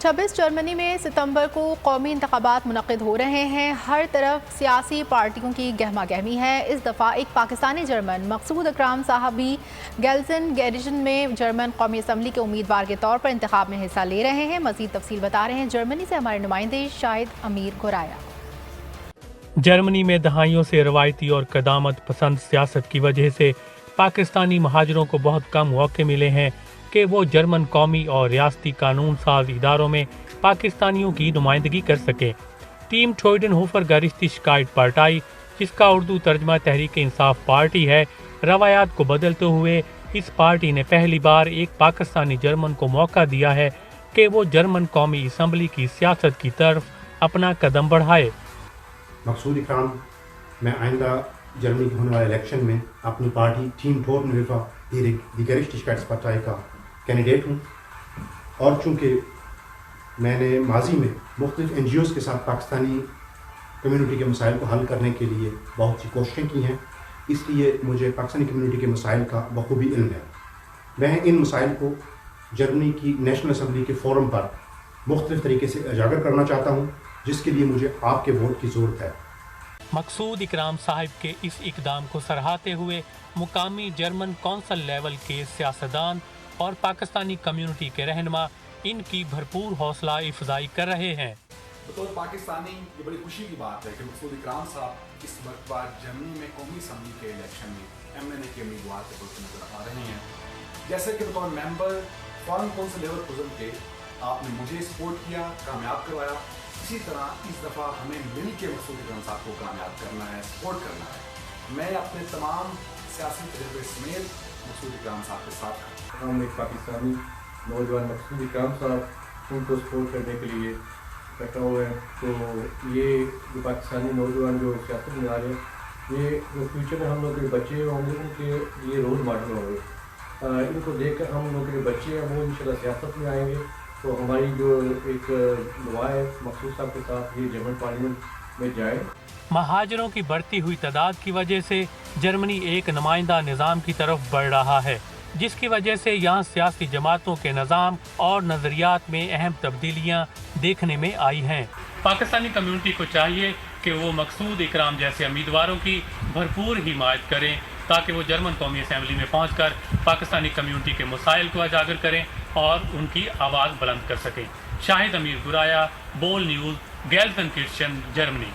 26 Germany में सितंबर को कौमी इंतखाबात मुनक़िद हो रहे हैं। हर तरफ सियासी पार्टियों की गहमा गहमी है। इस दफ़ा एक पाकिस्तानी जर्मन मकसूद इकराम साहब भी गेल्सेनगेर्जेन में जर्मन कौमी असम्बली के उम्मीदवार के तौर पर इंतखाब में हिस्सा ले रहे हैं। मज़ीद तफसील बता रहे हैं जर्मनी से हमारे नुमाइंदे शाहिद अमीर गुराया। जर्मनी में दहाइयों से रवायती और कदामत पसंद सियासत की वजह से पाकिस्तानी महाजरों को बहुत कम मौके मिले हैं कि वो जर्मन कौमी और रियासती कानून साज इदारों में पाकिस्तानियों की नुमाइंदगी कर सकें। टीम ट्रोइडनहोफर गरिश्ती शिकायत पार्टाई, जिसका उर्दू तर्जमा तहरीक इंसाफ पार्टी है, रवायात को बदलते हुए इस पार्टी ने पहली बार एक पाकिस्तानी जर्मन को मौका दिया है कि वो जर्मन कौमी असम्बली की सियासत की तरफ अपना कदम बढ़ाए। मकसूद इकराम, मैं आइंदा जर्मनी के होने वाले इलेक्शन में अपनी पार्टी टीम ट्रोइडनहोफर दी गरिश्ती शिकायत पार्टाई का कैंडिडेट हूँ और चूँकि मैंने माजी में मुख्तलिफ NGOs के साथ पाकिस्तानी कम्यूनिटी के मसाइल को हल करने के लिए बहुत सी कोशिशें की हैं, इसलिए मुझे पाकिस्तानी कम्यूनिटी के मसाइल का बखूबी इल्म है। मैं इन मसाइल को जर्मनी की नेशनल असम्बली के फोरम पर मुख्तलिफ तरीके से उजागर करना चाहता हूँ, जिसके लिए मुझे आपके वोट की ज़रूरत है। मकसूद इकराम साहिब के इस इकदाम को सराहते हुए मुकामी जर्मन कौंसल लेवल के सियासतदान और पाकिस्तानी कम्यूनिटी के रहनुमा इनकी भरपूर हौसला अफजाई कर रहे हैं। बतौर पाकिस्तानी ये बड़ी खुशी की बात है कि मकसूद इकराम साहब इस वक्त बाद जर्मनी में कौमी असम्बली के इलेक्शन में MNA के उम्मीदवार के तौर पर नजर आ रहे हैं। जैसे कि बतौर member foreign council level present के आपने मुझे सपोर्ट किया, कामयाब करवाया, इसी तरह इस दफ़ा हमें मिल के मकसूद इकराम साहब को कामयाब करना है, सपोर्ट करना है। मैं अपने तमाम सियासी तजर्बे समेत मकसूद इकराम साहब के साथ हम एक पाकिस्तानी नौजवान मकसूद इकराम साहब उनको सपोर्ट करने के लिए इकट्ठा हुए हैं। तो ये जो पाकिस्तानी नौजवान जो सियासत में आ रहे हैं, ये जो फ्यूचर में हम लोग के बच्चे होंगे उनके लिए रोल मॉडल होंगे। इनको देख कर हम लोग के बच्चे हैं वो इंशाल्लाह सियासत में आएंगे। तो हमारी जो एक दुआ है मकसूद साहब के साथ ये जर्मन पार्लियामेंट में जाए। महाजरों की बढ़ती हुई तादाद की वजह से जर्मनी एक नुमाइंदा निज़ाम की तरफ बढ़ रहा है, जिसकी वजह से यहाँ सियासी जमातों के निज़ाम और नज़रियात में अहम तब्दीलियाँ देखने में आई हैं। पाकिस्तानी कम्यूनिटी को चाहिए कि वो मकसूद इकराम जैसे उम्मीदवारों की भरपूर हिमायत करें ताकि वो जर्मन कौमी असम्बली में पहुंचकर पाकिस्तानी कम्यूनिटी के मसाइल को उजागर करें और उनकी आवाज़ बुलंद कर सकें। शाहिद अमीर गुराया, बोल न्यूज़, गेल्सेनगेर्जेन, जर्मनी।